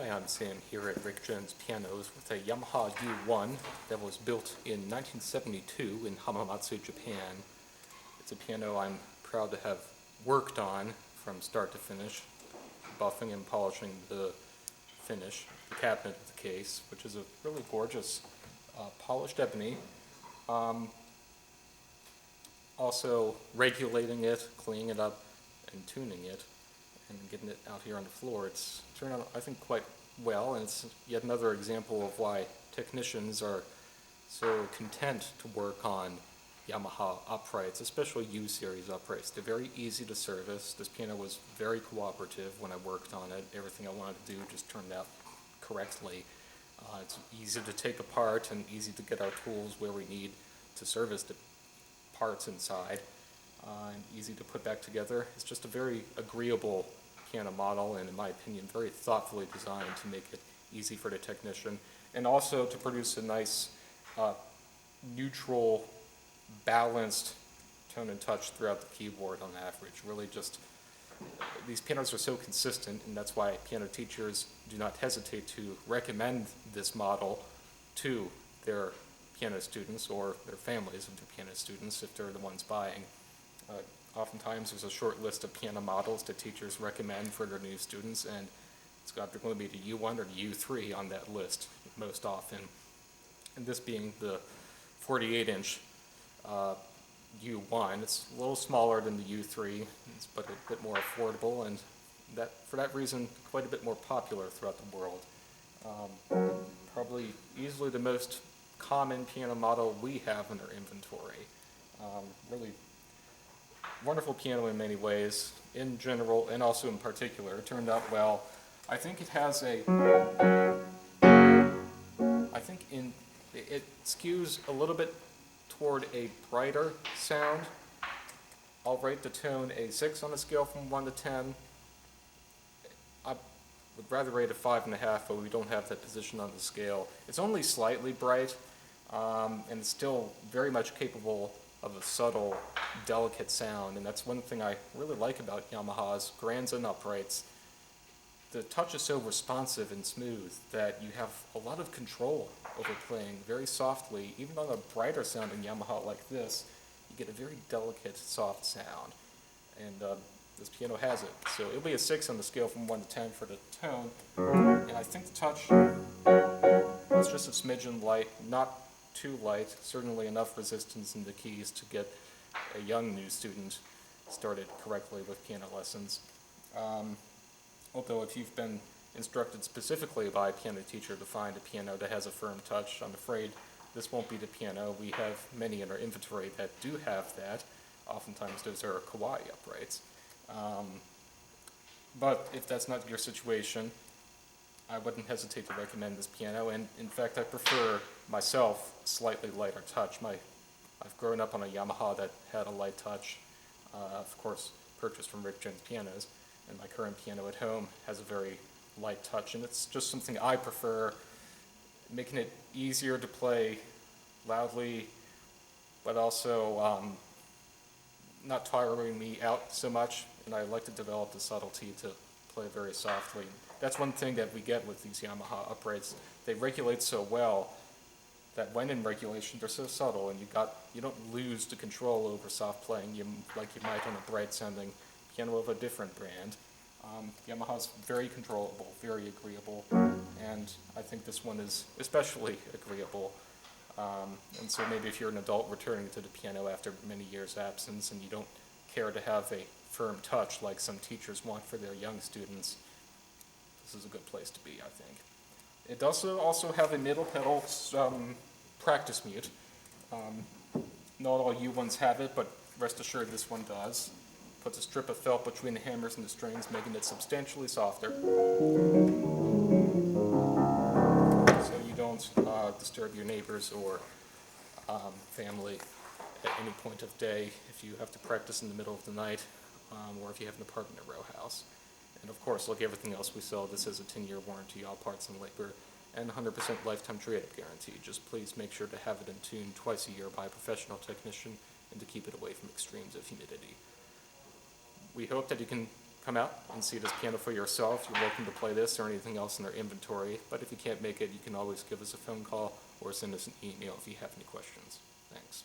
Hi, I'm Sam here at Rick Jones Pianos with a Yamaha U1 that was built in 1972 in Hamamatsu, Japan. It's a piano I'm proud to have worked on from start to finish, buffing and polishing the finish, the cabinet of the case, which is a really gorgeous polished ebony. Also regulating it, cleaning it up, and tuning it, and getting it out here on the floor. It's turned out, I think, quite well, and it's yet another example of why technicians are so content to work on Yamaha uprights, especially U-series uprights. They're very easy to service. This piano was very cooperative when I worked on it. Everything I wanted to do just turned out correctly. It's easy to take apart and easy to get our tools where we need to service the parts inside, and easy to put back together. It's just a very agreeable piano model, and in my opinion very thoughtfully designed to make it easy for the technician, and also to produce a nice neutral, balanced tone and touch throughout the keyboard on average. Really just, these pianos are so consistent, and that's why piano teachers do not hesitate to recommend this model to their piano students or their families of their piano students if they're the ones buying. Oftentimes there's a short list of piano models that teachers recommend for their new students, and it's either going to be the U1 or the U3 on that list most often. And this being the 48-inch U1, it's a little smaller than the U3, but a bit more affordable, and that, for that reason, quite a bit more popular throughout the world. Probably easily the most common piano model we have in our inventory. Really wonderful piano in many ways, in general and also in particular. It turned out well. I think it has a, it skews a little bit toward a brighter sound. I'll rate the tone a 6 on a scale from 1 to 10. I would rather rate a 5.5, but we don't have that position on the scale. It's only slightly bright, and it's still very much capable of a subtle, delicate sound, and that's one thing I really like about Yamaha's grands and uprights. The touch is so responsive and smooth that you have a lot of control over playing very softly. Even on a brighter sounding Yamaha like this, you get a very delicate, soft sound, and this piano has it. So it'll be a 6 on the scale from 1 to 10 for the tone, and I think the touch is just a smidgen light, not too light, certainly enough resistance in the keys to get a young new student started correctly with piano lessons. Although if you've been instructed specifically by a piano teacher to find a piano that has a firm touch, I'm afraid this won't be the piano. We have many in our inventory that do have that. Oftentimes those are Kawai uprights. But if that's not your situation, I wouldn't hesitate to recommend this piano, and in fact I prefer myself slightly lighter touch. I've grown up on a Yamaha that had a light touch, of course purchased from Rick Jones Pianos, and my current piano at home has a very light touch, and it's just something I prefer, making it easier to play loudly, but also not tiring me out so much, and I like to develop the subtlety to play very softly. That's one thing that we get with these Yamaha uprights. They regulate so well that when in regulation they're so subtle, and you don't lose the control over soft playing like you might on a bright sounding piano of a different brand. Yamaha's very controllable, very agreeable, and I think this one is especially agreeable. And so maybe if you're an adult returning to the piano after many years' absence and you don't care to have a firm touch like some teachers want for their young students, this is a good place to be, I think. It does also have a middle pedal practice mute. Not all U1s have it, but rest assured this one does. Puts a strip of felt between the hammers and the strings, making it substantially softer, so you don't disturb your neighbors or family at any point of day if you have to practice in the middle of the night, or if you have an apartment or row house. And of course, like everything else we sell, this has a 10-year warranty, all parts and labor, and 100% lifetime trade-up guarantee. Just please make sure to have it in tune twice a year by a professional technician and to keep it away from extremes of humidity. We hope that you can come out and see this piano for yourself. You're welcome to play this or anything else in their inventory, but if you can't make it, you can always give us a phone call or send us an email if you have any questions. Thanks.